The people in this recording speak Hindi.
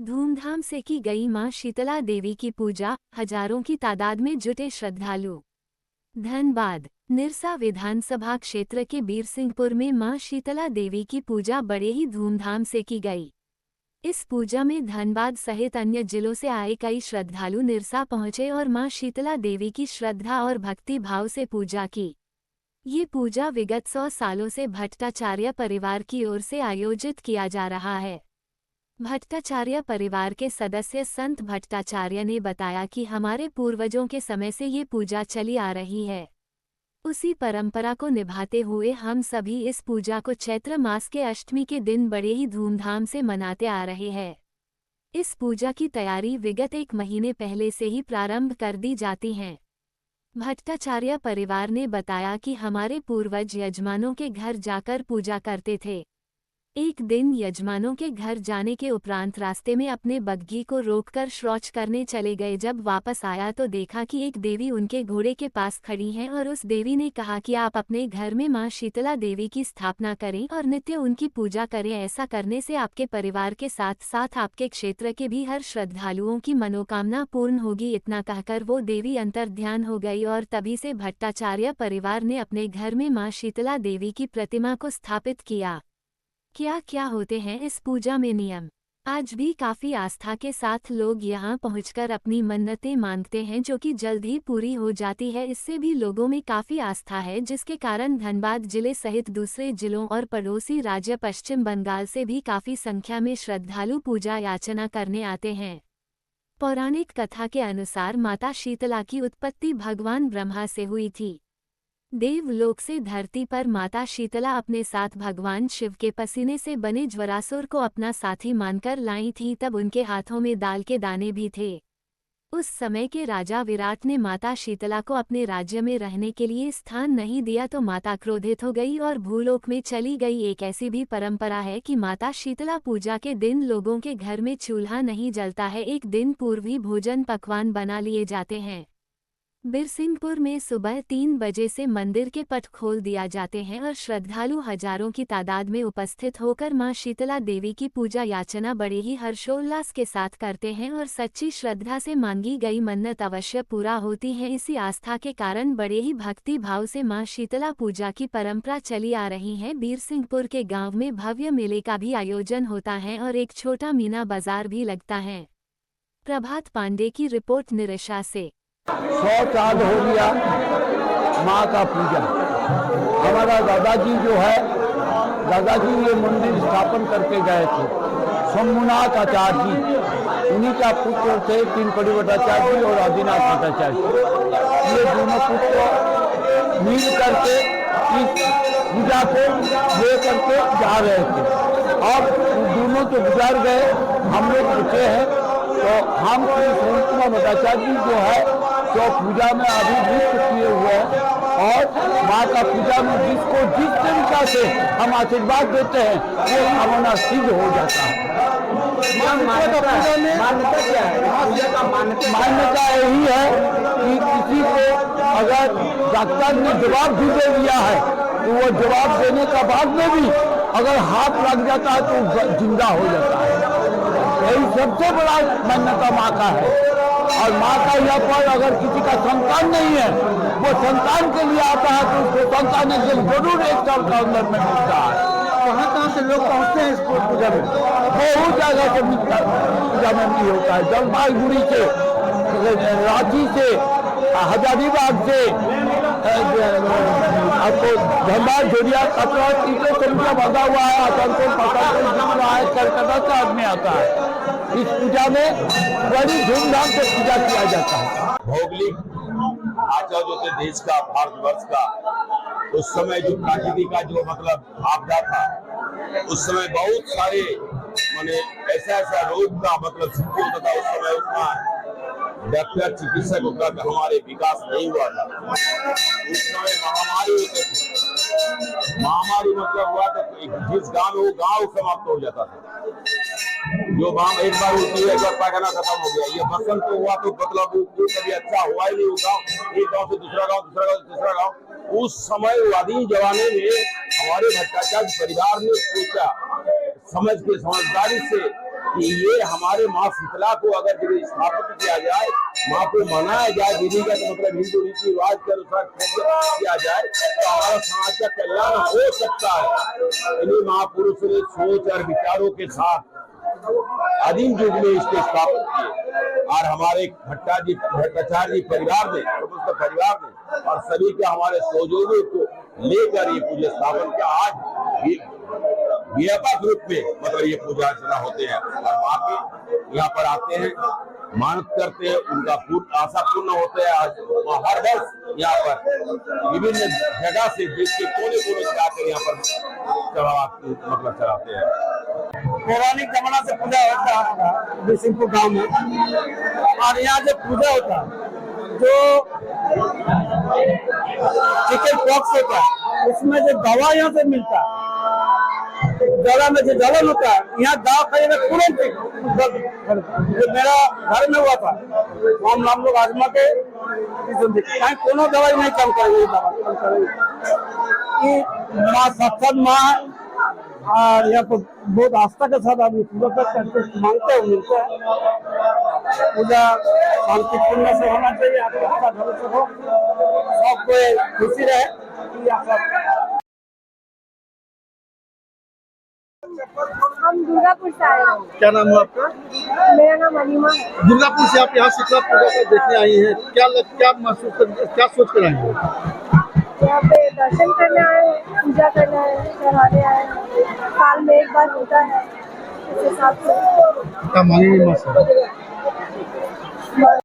धूमधाम से की गई मां शीतला देवी की पूजा, हजारों की तादाद में जुटे श्रद्धालु। धनबाद निरसा विधानसभा क्षेत्र के बीरसिंहपुर में मां शीतला देवी की पूजा बड़े ही धूमधाम से की गई। इस पूजा में धनबाद सहित अन्य जिलों से आए कई श्रद्धालु निरसा पहुंचे और मां शीतला देवी की श्रद्धा और भक्ति भाव से पूजा की। ये पूजा विगत 100 सालों से भट्टाचार्य परिवार की ओर से आयोजित किया जा रहा है। भट्टाचार्य परिवार के सदस्य संत भट्टाचार्य ने बताया कि हमारे पूर्वजों के समय से ये पूजा चली आ रही है। उसी परंपरा को निभाते हुए हम सभी इस पूजा को चैत्र मास के अष्टमी के दिन बड़े ही धूमधाम से मनाते आ रहे हैं। इस पूजा की तैयारी विगत 1 महीने पहले से ही प्रारंभ कर दी जाती हैं। भट्टाचार्य परिवार ने बताया कि हमारे पूर्वज यजमानों के घर जाकर पूजा करते थे। एक दिन यजमानों के घर जाने के उपरांत रास्ते में अपने बग्घी को रोककर शौच करने चले गए। जब वापस आया तो देखा कि एक देवी उनके घोड़े के पास खड़ी हैं और उस देवी ने कहा कि आप अपने घर में मां शीतला देवी की स्थापना करें और नित्य उनकी पूजा करें। ऐसा करने से आपके परिवार के साथ साथ आपके क्षेत्र के भी हर श्रद्धालुओं की मनोकामना पूर्ण होगी। इतना कहकर वो देवी अंतर्ध्यान हो गई और तभी से भट्टाचार्य परिवार ने अपने घर में मां शीतला देवी की प्रतिमा को स्थापित किया। क्या क्या होते हैं इस पूजा में नियम? आज भी काफी आस्था के साथ लोग यहां पहुंचकर अपनी मन्नतें मांगते हैं, जो कि जल्द ही पूरी हो जाती है। इससे भी लोगों में काफी आस्था है, जिसके कारण धनबाद जिले सहित दूसरे जिलों और पड़ोसी राज्य पश्चिम बंगाल से भी काफी संख्या में श्रद्धालु पूजा याचना करने आते हैं। पौराणिक कथा के अनुसार माता शीतला की उत्पत्ति भगवान ब्रह्मा से हुई थी। देवलोक से धरती पर माता शीतला अपने साथ भगवान शिव के पसीने से बने ज्वरासुर को अपना साथी मानकर लाई थीं। तब उनके हाथों में दाल के दाने भी थे। उस समय के राजा विराट ने माता शीतला को अपने राज्य में रहने के लिए स्थान नहीं दिया तो माता क्रोधित हो गई और भूलोक में चली गई। एक ऐसी भी परंपरा है कि माता शीतला पूजा के दिन लोगों के घर में चूल्हा नहीं जलता है। एक दिन पूर्व ही भोजन पकवान बना लिए जाते हैं। बीरसिंहपुर में सुबह 3 बजे से मंदिर के पट खोल दिया जाते हैं और श्रद्धालु हजारों की तादाद में उपस्थित होकर मां शीतला देवी की पूजा याचना बड़े ही हर्षोल्लास के साथ करते हैं और सच्ची श्रद्धा से मांगी गई मन्नत अवश्य पूरा होती है। इसी आस्था के कारण बड़े ही भक्ति भाव से मां शीतला पूजा की परंपरा चली आ रही है। बीरसिंहपुर के गाँव में भव्य मेले का भी आयोजन होता है और एक छोटा मीना बाजार भी लगता है। प्रभात पांडे की रिपोर्ट निरसा से। 100 साल हो गया माँ का पूजा। हमारा दादाजी जो है, दादाजी ये मंदिर स्थापन करके गए थे। शंभुनाथ आचार्य जी, उन्हीं का पुत्र थे 3 भट्टाचार्य जी और आदिनाथ भट्टाचार्य जी। ये दोनों पुत्र मिल करके इस पूजा को ले करके जा रहे थे। अब दोनों तो गुजर गए, हम लोग बचे हैं। तो हम कुमार भट्टाचार्य जी जो है तो पूजा में अभी नृत्य किए हुए हैं और माँ का पूजा में जिसको जिस तरीका से हम आशीर्वाद देते हैं वो कामना सिद्ध हो जाता है। मान्यता यही है कि किसी को अगर डॉक्टर ने जवाब भी दे दिया है तो वो जवाब देने का बाद में भी अगर हाथ लग जाता है तो जिंदा हो जाता है। यही सबसे बड़ा मान्यता माँ का है। और माँ का यहाँ पर अगर किसी का संतान नहीं है, वो संतान के लिए आता है तो उसको संतान जरूर 1 साल का अंदर में मिलता है। कहाँ से लोग पहुँचते हैं इस पूजा में? बहुत जगह से पूजा में भी होता है। जलपाईगुड़ी से, रांची से, हजारीबाग से, आपको धनबाद झोरिया कटरा तीनों संख्या बधा हुआ है। आसनसोल पटाखा रहा है, कलकत्ता से आदमी आता है। इस पूजा में बड़ी धूमधाम से पूजा किया जाता है। भौगोलिक आचार जो थे देश का, भारतवर्ष का, उस समय जो प्राकृतिक का जो मतलब आपदा था, उस समय बहुत सारे माने ऐसा रोग का मतलब स्थिति होता था। उस समय उतना डॉक्टर चिकित्सक का हमारे विकास नहीं हुआ था। उस समय महामारी होते थे। महामारी मतलब हुआ तो जिस गांव में वो गांव समाप्त हो जाता था। जो गांव एक बार उल्टी है, एक बार पैखाना खत्म हो गया। ये बसंत तो हुआ तो मतलब कभी अच्छा हुआ ही नहीं। वो गाँव एक गाँव से दूसरा गाँव, दूसरा गाँव से तीसरा गाँव। उस समय आदिम जमाने में हमारे भट्टाचार्य परिवार ने सोचा, समझ के समझदारी से कि ये हमारे माँ शीतला को अगर जब स्थापित किया जाए, माँ को मनाया जाए, विधिगत मतलब हिंदू रीति रिवाज के अनुसार किया जाए, तो हमारा समाज का कल्याण हो सकता है। इन्हीं महापुरुषों ने सोच और विचारों के साथ आदिम युग में इसके स्थापन किए और हमारे भट्टाचार्य जी परिवार ने और सभी के हमारे सहयोगियों को लेकर ये पूजा स्थापन किया। आज व्यापक रूप में मतलब ये पूजा अर्चना होते हैं और माँ के यहाँ पर आते हैं, मानत करते हैं, उनका आशा पूर्ण होते हैं। आज हर वर्ष यहाँ पर विभिन्न जगह से देश के कोने कोने से आकर यहाँ पर चढ़ाते हैं। पौराणिक जमाना से पूजा होता है बिरसिंहपुर गांव में, और यहाँ जो पूजा होता है, जो चिकन पॉक्स होता है उसमें जो दवा यहाँ से मिलता है, जगह में जो जलन होता है, यहाँ दवा खाने में तुरंत जो मेरा घर में हुआ था, हम लोग आजमा के कोनो दवाई नहीं कम करेंगे, दवा कम करेंगे। माँ सत्संग माँ है और यहाँ पर बहुत आस्था के साथ आदमी पूजा करते मांगते हैं, मिलते हैं। पूजा शांतिपूर्ण से होना चाहिए, आपको अच्छा ढंग से हो, सबको खुशी रहे। हम दुर्गापुर से आए हैं। क्या नाम है आपका? मेरा नाम अनिमा है। दुर्गापुर से आप यहाँ शीतला पूजा को देखने आई हैं, क्या महसूस क्या सोच कर आई हैं? यहाँ पे दर्शन करने आए हैं, पूजा करने आए हैं, चढ़ाने आए हैं। साल में एक बार होता है, इस हिसाब से क्या मांगेंगे माँ से?